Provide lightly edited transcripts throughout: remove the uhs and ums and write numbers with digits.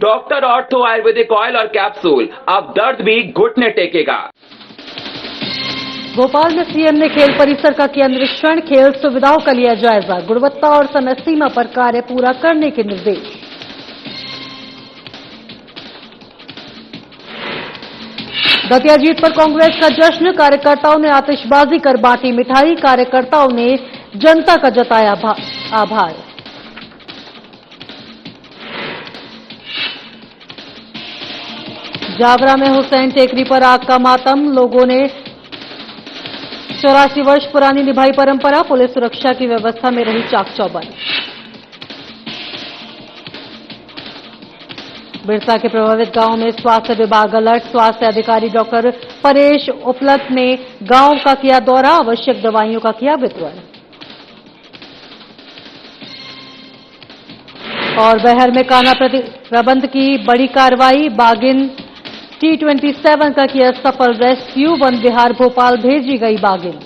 Doctor ortho Ayurvedic oil और capsule, अब दर्द भी घुटने टेकेगा। भोपाल में सीएम ने खेल परिसर का किया निरीक्षण, खेल सुविधाओं का लिया जायजा, गुणवत्ता और समय सीमा पर कार्य पूरा करने के निर्देश। दतिया जीत पर कांग्रेस का जश्न, कार्यकर्ताओं ने आतिशबाजी कर बांटी मिठाई, कार्यकर्ताओं ने जनता का जताया आभार। जावरा में हुसैन टेकरी पर आग का मातम, लोगों ने 84 वर्ष पुरानी निभाई परंपरा, पुलिस सुरक्षा की व्यवस्था में रही चाक चौबंद। बिरसा के प्रभावित गांव में स्वास्थ्य विभाग अलर्ट, स्वास्थ्य अधिकारी डॉक्टर परेश उपलब्ध ने गांव का किया दौरा, आवश्यक दवाइयों का किया वितरण। और बहर में कान्हा प्रबंध की बड़ी कार्रवाई, बागिन T-27 का किया सफल रेस्क्यू, वन विहार भोपाल भेजी गई बागिन।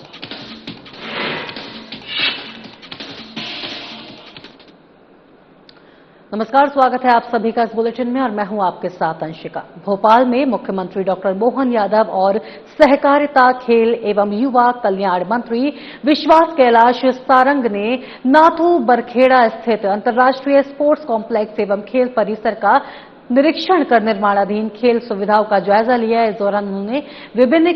नमस्कार, स्वागत है आप सभी का इस बुलेटिन में और मैं हूं आपके साथ अंशिका। भोपाल में मुख्यमंत्री डॉक्टर मोहन यादव और सहकारिता, खेल एवं युवा कल्याण मंत्री विश्वास कैलाश सारंग ने नाथू बरखेड़ा स्थित अंतर्राष्ट्रीय स्पोर्ट्स कॉम्प्लेक्स एवं खेल परिसर का निरीक्षण कर निर्माणाधीन खेल सुविधाओं का जायजा लिया। इस दौरान उन्होंने विभिन्न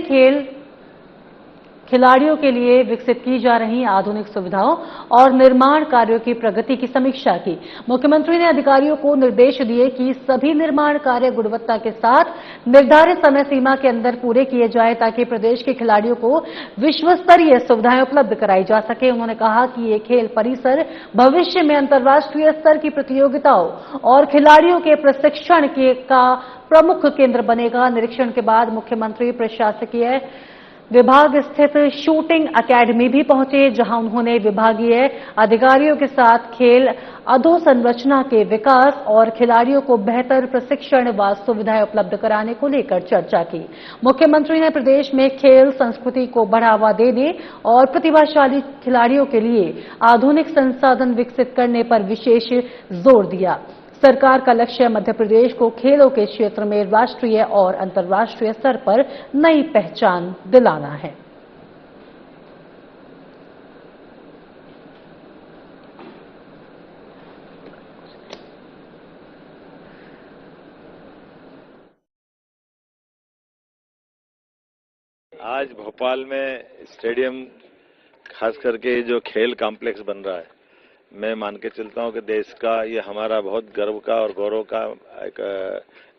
खिलाड़ियों के लिए विकसित की जा रही आधुनिक सुविधाओं और निर्माण कार्यों की प्रगति की समीक्षा की। मुख्यमंत्री ने अधिकारियों को निर्देश दिए कि सभी निर्माण कार्य गुणवत्ता के साथ निर्धारित समय सीमा के अंदर पूरे किए जाए ताकि प्रदेश के खिलाड़ियों को विश्व स्तरीय सुविधाएं उपलब्ध कराई जा सके। उन्होंने कहा कि ये खेल परिसर भविष्य में अंतर्राष्ट्रीय स्तर की प्रतियोगिताओं और खिलाड़ियों के प्रशिक्षण का प्रमुख केंद्र बनेगा। निरीक्षण के बाद मुख्यमंत्री प्रशासकीय विभाग स्थित शूटिंग अकेडमी भी पहुंचे, जहां उन्होंने विभागीय अधिकारियों के साथ खेल अधोसंरचना के विकास और खिलाड़ियों को बेहतर प्रशिक्षण व सुविधाएं उपलब्ध कराने को लेकर चर्चा की। मुख्यमंत्री ने प्रदेश में खेल संस्कृति को बढ़ावा देने और प्रतिभाशाली खिलाड़ियों के लिए आधुनिक संसाधन विकसित करने पर विशेष जोर दिया। सरकार का लक्ष्य मध्य प्रदेश को खेलों के क्षेत्र में राष्ट्रीय और अंतर्राष्ट्रीय स्तर पर नई पहचान दिलाना है। आज भोपाल में स्टेडियम, खास करके जो खेल कॉम्प्लेक्स बन रहा है, मैं मान के चलता हूं कि देश का, ये हमारा बहुत गर्व का और गौरव का एक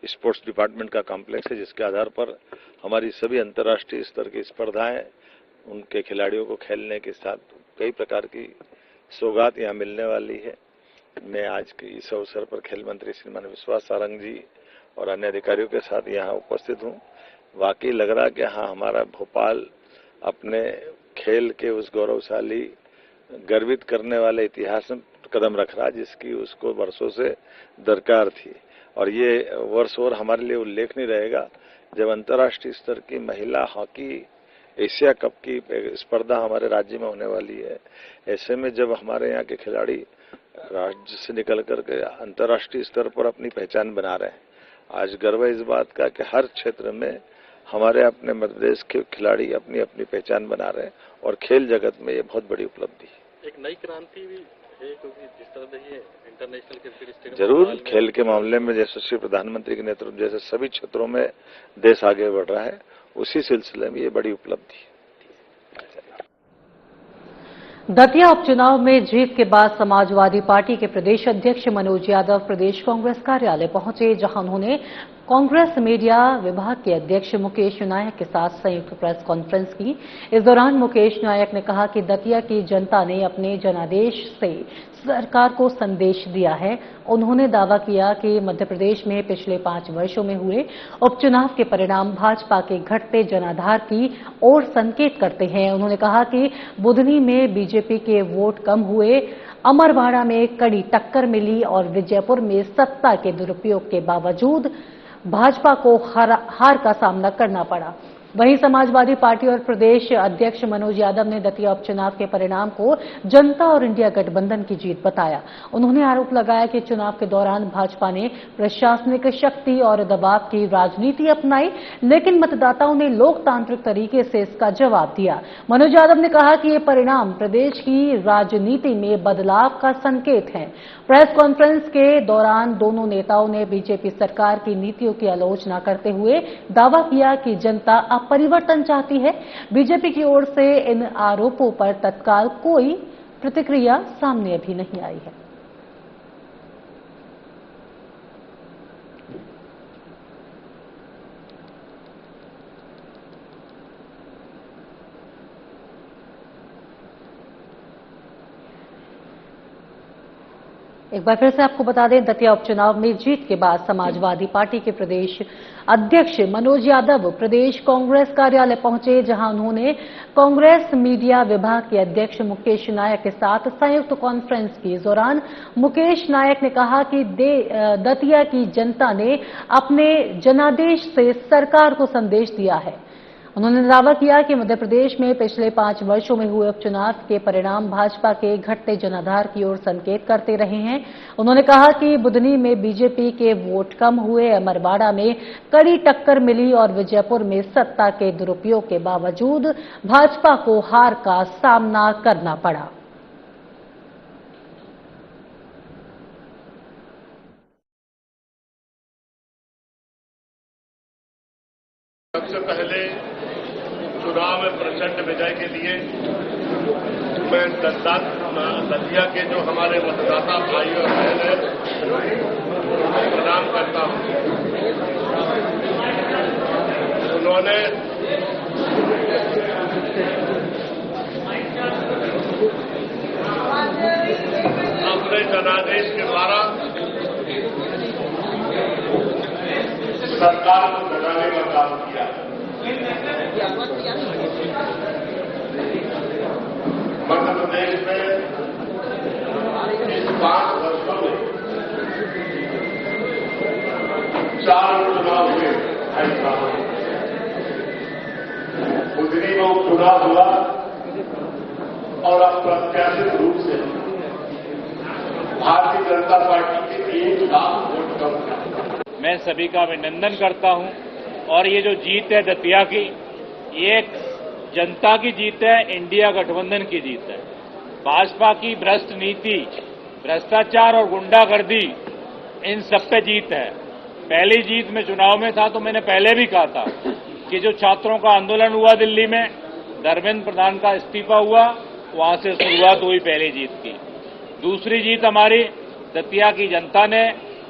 स्पोर्ट्स डिपार्टमेंट का कॉम्प्लेक्स है, जिसके आधार पर हमारी सभी अंतर्राष्ट्रीय स्तर की स्पर्धाएं, उनके खिलाड़ियों को खेलने के साथ कई प्रकार की सौगात यहाँ मिलने वाली है। मैं आज के इस अवसर पर खेल मंत्री श्रीमान विश्वास सारंग जी और अन्य अधिकारियों के साथ यहाँ उपस्थित हूँ। वाकई लग रहा कि हाँ, हमारा भोपाल अपने खेल के उस गौरवशाली, गर्वित करने वाले इतिहास में कदम रख रहा, जिसकी उसको वर्षों से दरकार थी। और ये वर्ष और हमारे लिए उल्लेखनीय रहेगा जब अंतर्राष्ट्रीय स्तर की महिला हॉकी एशिया कप की स्पर्धा हमारे राज्य में होने वाली है। ऐसे में जब हमारे यहाँ के खिलाड़ी राज्य से निकल करके अंतर्राष्ट्रीय स्तर पर अपनी पहचान बना रहे हैं, आज गर्व है इस बात का कि हर क्षेत्र में हमारे अपने मध्य प्रदेश के खिलाड़ी अपनी अपनी पहचान बना रहे हैं और खेल जगत में ये बहुत बड़ी उपलब्धि है। एक नई क्रांति भी है, क्योंकि जिस तरह से ये इंटरनेशनल क्रिकेट स्टेडियम जरूर खेल के मामले में जैसे श्री प्रधानमंत्री के नेतृत्व जैसे सभी क्षेत्रों में देश आगे बढ़ रहा है, उसी सिलसिले में ये बड़ी उपलब्धि है। दतिया उपचुनाव में जीत के बाद समाजवादी पार्टी के प्रदेश अध्यक्ष मनोज यादव प्रदेश कांग्रेस कार्यालय पहुंचे, जहां उन्होंने कांग्रेस मीडिया विभाग के अध्यक्ष मुकेश नायक के साथ संयुक्त प्रेस कॉन्फ्रेंस की। इस दौरान मुकेश नायक ने कहा कि दतिया की जनता ने अपने जनादेश से सरकार को संदेश दिया है। उन्होंने दावा किया कि मध्य प्रदेश में पिछले 5 वर्षों में हुए उपचुनाव के परिणाम भाजपा के घटते जनाधार की ओर संकेत करते हैं। उन्होंने कहा कि बुधनी में बीजेपी के वोट कम हुए, अमरवाड़ा में कड़ी टक्कर मिली और विजयपुर में सत्ता के दुरुपयोग के बावजूद भाजपा को हार का सामना करना पड़ा। वहीं समाजवादी पार्टी और प्रदेश अध्यक्ष मनोज यादव ने दतिया उपचुनाव के परिणाम को जनता और इंडिया गठबंधन की जीत बताया। उन्होंने आरोप लगाया कि चुनाव के दौरान भाजपा ने प्रशासनिक शक्ति और दबाव की राजनीति अपनाई, लेकिन मतदाताओं ने लोकतांत्रिक तरीके से इसका जवाब दिया। मनोज यादव ने कहा कि ये परिणाम प्रदेश की राजनीति में बदलाव का संकेत है। प्रेस कॉन्फ्रेंस के दौरान दोनों नेताओं ने बीजेपी सरकार की नीतियों की आलोचना करते हुए दावा किया कि जनता अब परिवर्तन चाहती है। बीजेपी की ओर से इन आरोपों पर तत्काल कोई प्रतिक्रिया सामने अभी नहीं आई है। एक बार फिर से आपको बता दें, दतिया उपचुनाव में जीत के बाद समाजवादी पार्टी के प्रदेश अध्यक्ष मनोज यादव प्रदेश कांग्रेस कार्यालय पहुंचे, जहां उन्होंने कांग्रेस मीडिया विभाग के अध्यक्ष मुकेश नायक के साथ संयुक्त कॉन्फ्रेंस की। इस दौरान मुकेश नायक ने कहा कि दतिया की जनता ने अपने जनादेश से सरकार को संदेश दिया है। उन्होंने दावा किया कि मध्य प्रदेश में पिछले 5 वर्षों में हुए उपचुनाव के परिणाम भाजपा के घटते जनाधार की ओर संकेत करते रहे हैं। उन्होंने कहा कि बुधनी में बीजेपी के वोट कम हुए, अमरवाड़ा में कड़ी टक्कर मिली और विजयपुर में सत्ता के दुरुपयोग के बावजूद भाजपा को हार का सामना करना पड़ा। सबसे पहले चुनाव में प्रचंड विजय के लिए मैं दतिया के जो हमारे मतदाता भाई और बहन हैं प्रणाम करता हूं। उन्होंने अपने जनादेश के द्वारा सरकार को लगाने का काम किया। मध्य प्रदेश में इस 5 वर्षों में 4 उपचुनाव हुए। बुधनी में उपचुनाव हुआ और अप्रत्याशित रूप से भारतीय जनता पार्टी के 1 लाख वोट कम था। मैं सभी का अभिनंदन करता हूं और ये जो जीत है दतिया की, ये जनता की जीत है, इंडिया गठबंधन की जीत है। भाजपा की भ्रष्ट नीति, भ्रष्टाचार और गुंडागर्दी, इन सब पे जीत है। पहली जीत में चुनाव में था तो मैंने पहले भी कहा था कि जो छात्रों का आंदोलन हुआ दिल्ली में, धर्मेंद्र प्रधान का इस्तीफा हुआ, वहां से शुरुआत हुई पहली जीत की। दूसरी जीत हमारी दतिया की जनता ने,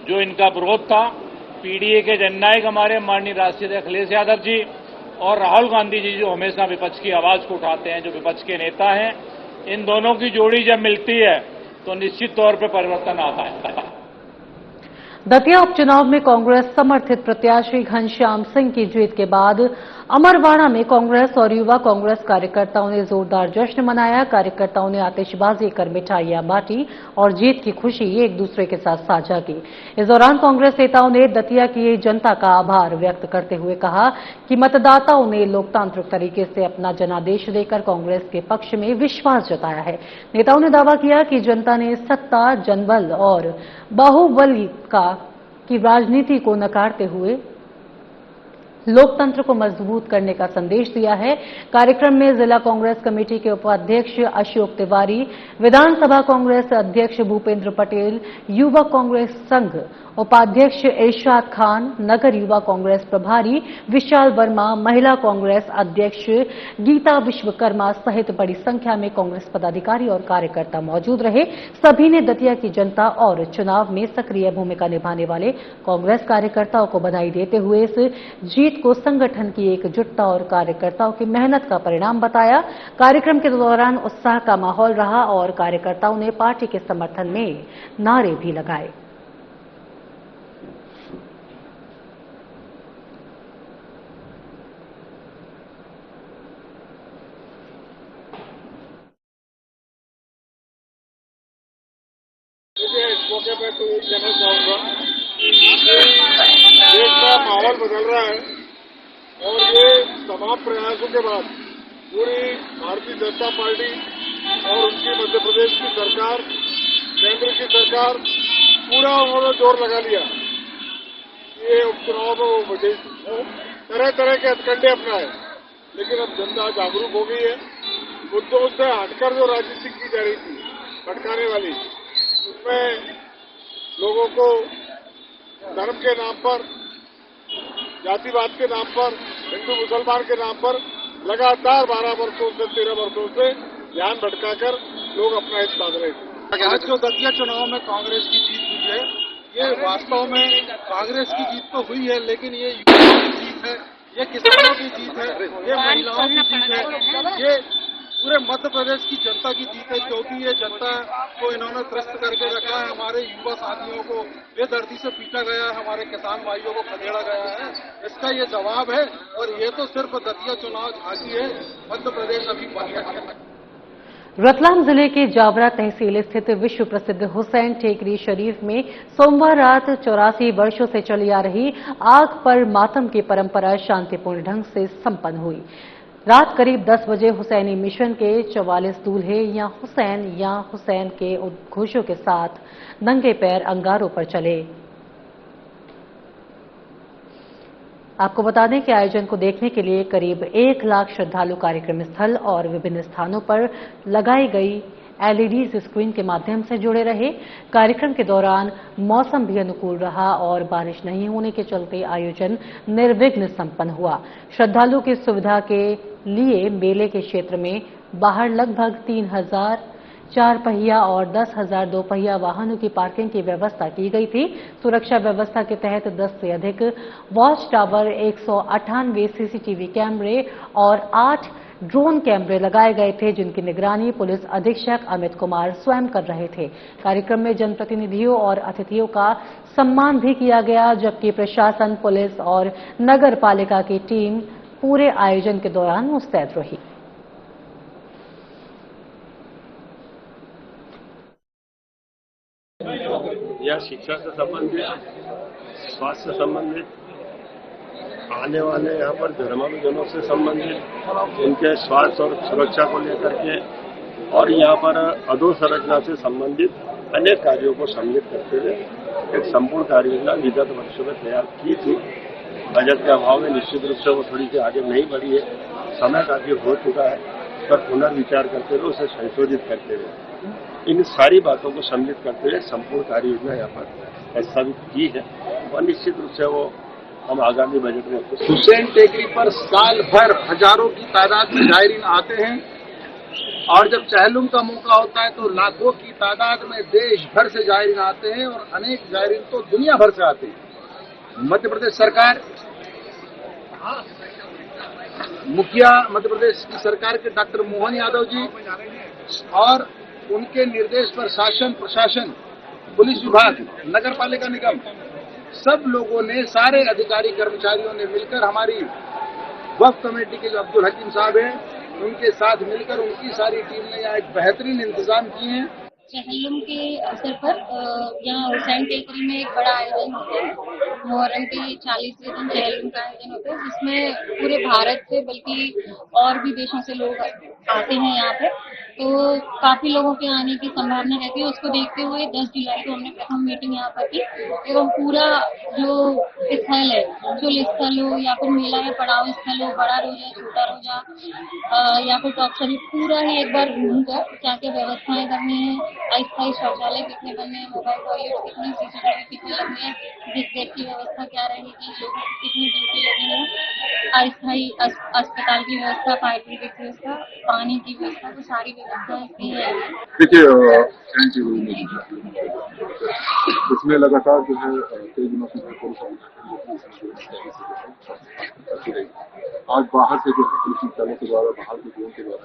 जो इनका विरोध था, पीडीए के जननायक हमारे माननीय राष्ट्रीय अध्यक्ष अखिलेश यादव जी और राहुल गांधी जी, जो हमेशा विपक्ष की आवाज को उठाते हैं, जो विपक्ष के नेता हैं, इन दोनों की जोड़ी जब मिलती है तो निश्चित तौर पर परिवर्तन आता है। दतिया उपचुनाव में कांग्रेस समर्थित प्रत्याशी घनश्याम सिंह की जीत के बाद अमरवाड़ा में कांग्रेस और युवा कांग्रेस कार्यकर्ताओं ने जोरदार जश्न मनाया। कार्यकर्ताओं ने आतिशबाजी कर मिठाइयां बांटी और जीत की खुशी एक दूसरे के साथ साझा की। इस दौरान कांग्रेस नेताओं ने दतिया की जनता का आभार व्यक्त करते हुए कहा कि मतदाताओं ने लोकतांत्रिक तरीके से अपना जनादेश देकर कांग्रेस के पक्ष में विश्वास जताया है। नेताओं ने दावा किया कि जनता ने सत्ता, जनबल और बाहुबली की राजनीति को नकारते हुए लोकतंत्र को मजबूत करने का संदेश दिया है। कार्यक्रम में जिला कांग्रेस कमेटी के उपाध्यक्ष अशोक तिवारी, विधानसभा कांग्रेस अध्यक्ष भूपेंद्र पटेल, युवा कांग्रेस संघ उपाध्यक्ष इरशाद खान, नगर युवा कांग्रेस प्रभारी विशाल वर्मा, महिला कांग्रेस अध्यक्ष गीता विश्वकर्मा सहित बड़ी संख्या में कांग्रेस पदाधिकारी और कार्यकर्ता मौजूद रहे। सभी ने दतिया की जनता और चुनाव में सक्रिय भूमिका निभाने वाले कांग्रेस कार्यकर्ताओं को बधाई देते हुए इस जीत को संगठन की एकजुटता और कार्यकर्ताओं की मेहनत का परिणाम बताया। कार्यक्रम के दौरान उत्साह का माहौल रहा और कार्यकर्ताओं ने पार्टी के समर्थन में नारे भी लगाए। इस मौके पे तो ये कहना चाहूंगा, देश का माहौल बदल रहा है और ये तमाम प्रयासों के बाद पूरी भारतीय जनता पार्टी और उनकी मध्य प्रदेश की सरकार, केंद्र की सरकार, पूरा उन्होंने जोर लगा लिया। ये उपचुनाव में वो विजयी तरह तरह के हथकंडे अपनाए, लेकिन अब जनता जागरूक हो गई है। मुद्दों से हटकर जो राजनीति की जा रही थी भटकाने वाली, उसमें लोगों को धर्म के नाम पर, जातिवाद के नाम पर, हिंदू मुसलमान के नाम पर लगातार 12 वर्षों से 13 वर्षों से ध्यान भटकाकर लोग अपना हित मांग रहे थे। आज जो दतिया चुनाव में कांग्रेस की जीत हुई है, ये वास्तव में कांग्रेस की जीत तो हुई है, लेकिन ये युवाओं की जीत है, ये किसानों की जीत है, ये महिलाओं की जीत है, ये पूरे मध्य प्रदेश की जनता की जीत है, क्योंकि ये जनता को इन्होंने त्रस्त करके रखा है। हमारे युवा साथियों को बेदर्दी से पीटा गया है, हमारे किसान भाइयों को खदेड़ा गया है। इसका ये जवाब है, और ये तो सिर्फ दतिया चुनाव झांकी है, मध्य प्रदेश अभी बाकी है। रतलाम जिले के जावरा तहसील स्थित विश्व प्रसिद्ध हुसैन टेकरी शरीफ में सोमवार रात 84 वर्षों से चली आ रही आग पर मातम की परंपरा शांतिपूर्ण ढंग से संपन्न हुई। रात करीब 10 बजे हुसैनी मिशन के 44 दूल्हे या हुसैन के उद्घोषों के साथ नंगे पैर अंगारों पर चले। आपको बता दें कि आयोजन को देखने के लिए करीब 1 लाख श्रद्धालु कार्यक्रम स्थल और विभिन्न स्थानों पर लगाई गई एलईडी स्क्रीन के माध्यम से जुड़े रहे। कार्यक्रम के दौरान मौसम भी अनुकूल रहा और बारिश नहीं होने के चलते आयोजन निर्विघ्न संपन्न हुआ। श्रद्धालु की सुविधा के लिए मेले के क्षेत्र में बाहर लगभग 3000 4 पहिया और 10,000 2 पहिया वाहनों की पार्किंग की व्यवस्था की गई थी। सुरक्षा व्यवस्था के तहत 10 से अधिक वॉच टावर, 198 सीसीटीवी कैमरे और 8 ड्रोन कैमरे लगाए गए थे, जिनकी निगरानी पुलिस अधीक्षक अमित कुमार स्वयं कर रहे थे। कार्यक्रम में जनप्रतिनिधियों और अतिथियों का सम्मान भी किया गया, जबकि प्रशासन, पुलिस और नगर पालिका की टीम पूरे आयोजन के दौरान मुस्तैद रही। यह शिक्षा से संबंधित, स्वास्थ्य से संबंधित, आने वाले यहाँ पर धर्मानुजनों से संबंधित, उनके स्वास्थ्य और सुरक्षा को लेकर के और यहाँ पर अधोसंरचना से संबंधित अनेक कार्यों को सम्मिलित करते हुए एक संपूर्ण कार्य योजना विगत वर्षों में तैयार की थी। बजट के अभाव में निश्चित रूप से वो थोड़ी सी आगे नहीं बढ़ी है, समय काफी हो चुका है, पर पुनर्विचार करते हुए उसे संशोधित करते हुए इन सारी बातों को सम्मिलित करते हुए संपूर्ण कार्य योजना यहाँ पर प्रस्तावित की है और निश्चित रूप से वो हम आगामी बजट में हुसैन टेकरी पर साल भर हजारों की तादाद में जायरीन आते हैं, और जब चहलुम का मौका होता है तो लाखों की तादाद में देश भर से जायरीन आते हैं और अनेक जायरीन तो दुनिया भर से आते हैं। मध्य प्रदेश सरकार, मुखिया मध्य प्रदेश की सरकार के डॉक्टर मोहन यादव जी और उनके निर्देश पर शासन, प्रशासन, पुलिस विभाग, नगर पालिका निगम, सब लोगों ने, सारे अधिकारी कर्मचारियों ने मिलकर, हमारी वक्फ कमेटी के जो अब्दुल हकीम साहब हैं, उनके साथ मिलकर उनकी सारी टीम ने यहाँ एक बेहतरीन इंतजाम किए हैं। चहलुम के अवसर पर यहाँ हुसैन टेकरी में एक बड़ा आयोजन होता है। मुहर्रम के 40वें दिन चहलुम का आयोजन होता है, जिसमें पूरे भारत से बल्कि और भी देशों से लोग आते हैं यहाँ पे। तो काफी लोगों के आने की संभावना रहती है। उसको देखते हुए 10 जुलाई को हमने प्रथम मीटिंग यहाँ पर की एवं पूरा जो स्थल है, जो स्थल हो या फिर मेला या पड़ाव स्थल हो, बड़ा रोजा, छोटा रोजा या फिर टॉक्सर, पूरा ही एक बार घूमकर क्या क्या व्यवस्थाएं करनी है, अस्थायी शौचालय कितने बनने हैं, मोबाइल टॉयलेट कितने, सीसीटीवी कितने लगने हैं, दिख की व्यवस्था क्या रहेगी, लोगों की कितनी ड्यूटी लगनी है, अस्थायी अस्पताल की व्यवस्था, फायर ब्रिगेड की व्यवस्था, पानी की व्यवस्था, तो सारी व्यवस्था की है। देखिए, इसमें लगातार जो है कई दिनों से आज बाहर से जो पुलिस मुख्यालय के द्वारा, बाहर के ड्रोन के द्वारा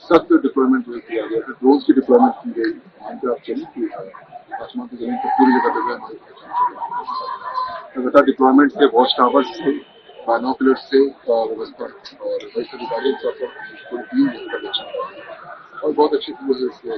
सख्त डिप्लॉयमेंट किया गया है, ड्रोन की डिप्लॉयमेंट की गई, वहाँ पे आप चलिए आसमान की जमीन पर पूरी जगह पे लगातार डिप्लॉयमेंट से, वॉच टावर्स से, बाइनोकुलर से व्यवस्था और वरिष्ठ अधिकारियों के साथ पूरी टीम और बहुत अच्छी चीज है।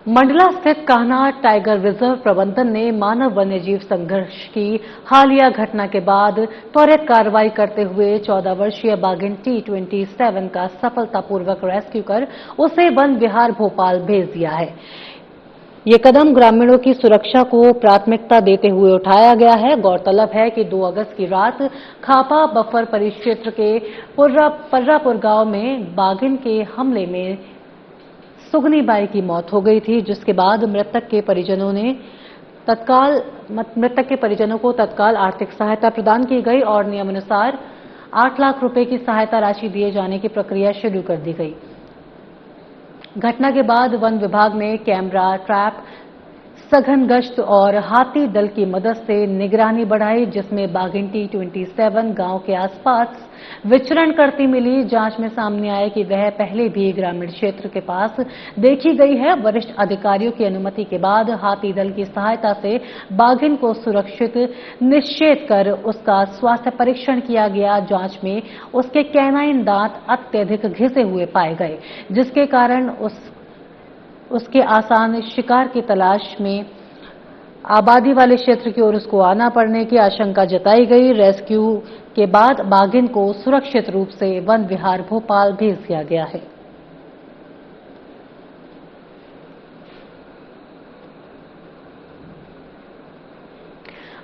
मंडला स्थित कान्हा टाइगर रिजर्व प्रबंधन ने मानव वन्यजीव संघर्ष की हालिया घटना के बाद त्वरित कार्रवाई करते हुए 14 वर्षीय बाघिन T27 का सफलतापूर्वक रेस्क्यू कर उसे वन विहार भोपाल भेज दिया है। ये कदम ग्रामीणों की सुरक्षा को प्राथमिकता देते हुए उठाया गया है। गौरतलब है कि 2 अगस्त की रात खापा बफर परिक्षेत्र के पर्रापुर गांव में बाघिन के हमले में सुगनीबाई की मौत हो गई थी, जिसके बाद मृतक के परिजनों को तत्काल आर्थिक सहायता प्रदान की गई और नियमानुसार 8 लाख रुपए की सहायता राशि दिए जाने की प्रक्रिया शुरू कर दी गई। घटना के बाद वन विभाग ने कैमरा ट्रैप, सघन गश्त और हाथी दल की मदद से निगरानी बढ़ाई, जिसमें बाघिन T27 गांव के आसपास विचरण करती मिली। जांच में सामने आया कि वह पहले भी ग्रामीण क्षेत्र के पास देखी गई है। वरिष्ठ अधिकारियों की अनुमति के बाद हाथी दल की सहायता से बाघिन को सुरक्षित निश्चित कर उसका स्वास्थ्य परीक्षण किया गया। जांच में उसके कैनाइन दांत अत्यधिक घिसे हुए पाए गए, जिसके कारण उसके आसान शिकार की तलाश में आबादी वाले क्षेत्र की ओर उसको आना पड़ने की आशंका जताई गई। रेस्क्यू के बाद बाघिन को सुरक्षित रूप से वन विहार भोपाल भेज दिया गया है।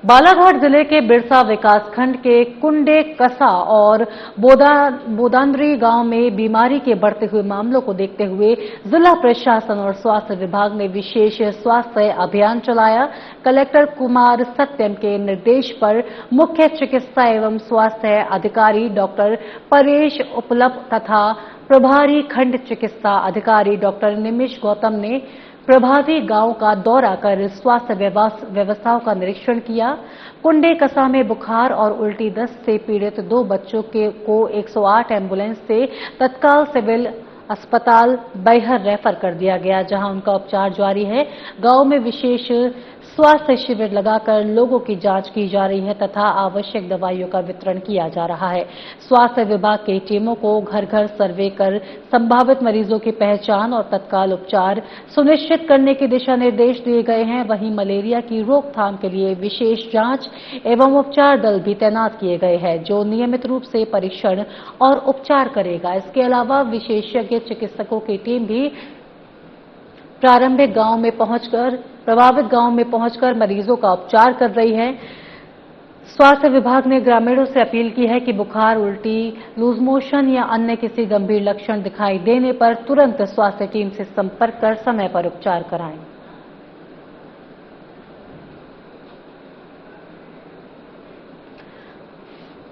बालाघाट जिले के बिरसा विकासखंड के कुंडे कसा और बोदांद्री गांव में बीमारी के बढ़ते हुए मामलों को देखते हुए जिला प्रशासन और स्वास्थ्य विभाग ने विशेष स्वास्थ्य अभियान चलाया। कलेक्टर कुमार सत्यम के निर्देश पर मुख्य चिकित्सा एवं स्वास्थ्य अधिकारी डॉक्टर परेश उपलप तथा प्रभारी खंड चिकित्सा अधिकारी डॉक्टर निमिष गौतम ने प्रभावी गांव का दौरा कर स्वास्थ्य व्यवस्थाओं का निरीक्षण किया। कुंडे कसा में बुखार और उल्टी दस्त से पीड़ित 2 बच्चों को 108 एम्बुलेंस से तत्काल सिविल अस्पताल बैहर रेफर कर दिया गया, जहां उनका उपचार जारी है। गांव में विशेष स्वास्थ्य शिविर लगाकर लोगों की जांच की जा रही है तथा आवश्यक दवाइयों का वितरण किया जा रहा है। स्वास्थ्य विभाग की टीमों को घर घर सर्वे कर संभावित मरीजों की पहचान और तत्काल उपचार सुनिश्चित करने के दिशा निर्देश दिए गए हैं। वहीं मलेरिया की रोकथाम के लिए विशेष जांच एवं उपचार दल भी तैनात किए गए हैं, जो नियमित रूप से परीक्षण और उपचार करेगा। इसके अलावा विशेषज्ञ चिकित्सकों की टीम भी प्रभावित गांव में पहुंचकर मरीजों का उपचार कर रही है। स्वास्थ्य विभाग ने ग्रामीणों से अपील की है कि बुखार, उल्टी, लूज मोशन या अन्य किसी गंभीर लक्षण दिखाई देने पर तुरंत स्वास्थ्य टीम से संपर्क कर समय पर उपचार कराएं।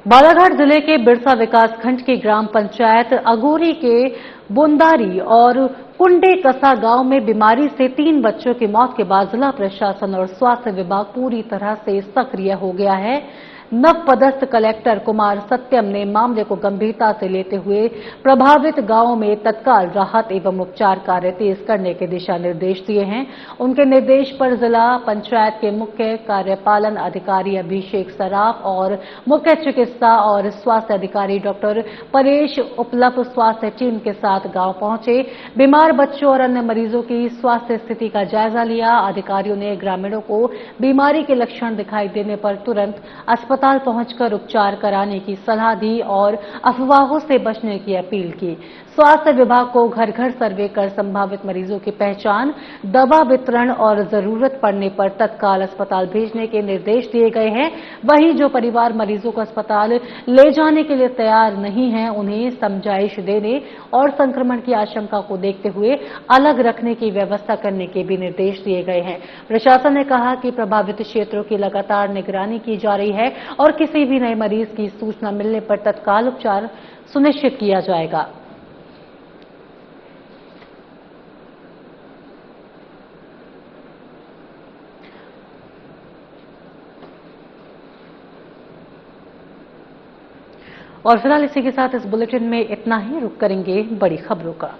बालाघाट जिले के बिरसा विकासखंड की ग्राम पंचायत अगोरी के बुंदारी और कुंडे कसा गांव में बीमारी से 3 बच्चों की मौत के बाद जिला प्रशासन और स्वास्थ्य विभाग पूरी तरह से सक्रिय हो गया है। नवपदस्थ कलेक्टर कुमार सत्यम ने मामले को गंभीरता से लेते हुए प्रभावित गांवों में तत्काल राहत एवं उपचार कार्य तेज करने के दिशा निर्देश दिए हैं। उनके निर्देश पर जिला पंचायत के मुख्य कार्यपालन अधिकारी अभिषेक सराफ और मुख्य चिकित्सा और स्वास्थ्य अधिकारी डॉक्टर परेश उपलप स्वास्थ्य टीम के साथ गांव पहुंचे, बीमार बच्चों और अन्य मरीजों की स्वास्थ्य स्थिति का जायजा लिया। अधिकारियों ने ग्रामीणों को बीमारी के लक्षण दिखाई देने पर तुरंत अस्पताल पहुंचकर उपचार कराने की सलाह दी और अफवाहों से बचने की अपील की। स्वास्थ्य विभाग को घर घर सर्वे कर संभावित मरीजों की पहचान, दवा वितरण और जरूरत पड़ने पर तत्काल अस्पताल भेजने के निर्देश दिए गए हैं। वहीं जो परिवार मरीजों को अस्पताल ले जाने के लिए तैयार नहीं है, उन्हें समझाइश देने और संक्रमण की आशंका को देखते हुए अलग रखने की व्यवस्था करने के भी निर्देश दिए गए हैं। प्रशासन ने कहा कि प्रभावित क्षेत्रों की लगातार निगरानी की जा रही है और किसी भी नए मरीज की सूचना मिलने पर तत्काल उपचार सुनिश्चित किया जाएगा। और फिलहाल इसी के साथ इस बुलेटिन में इतना ही। रुक करेंगे बड़ी खबरों का।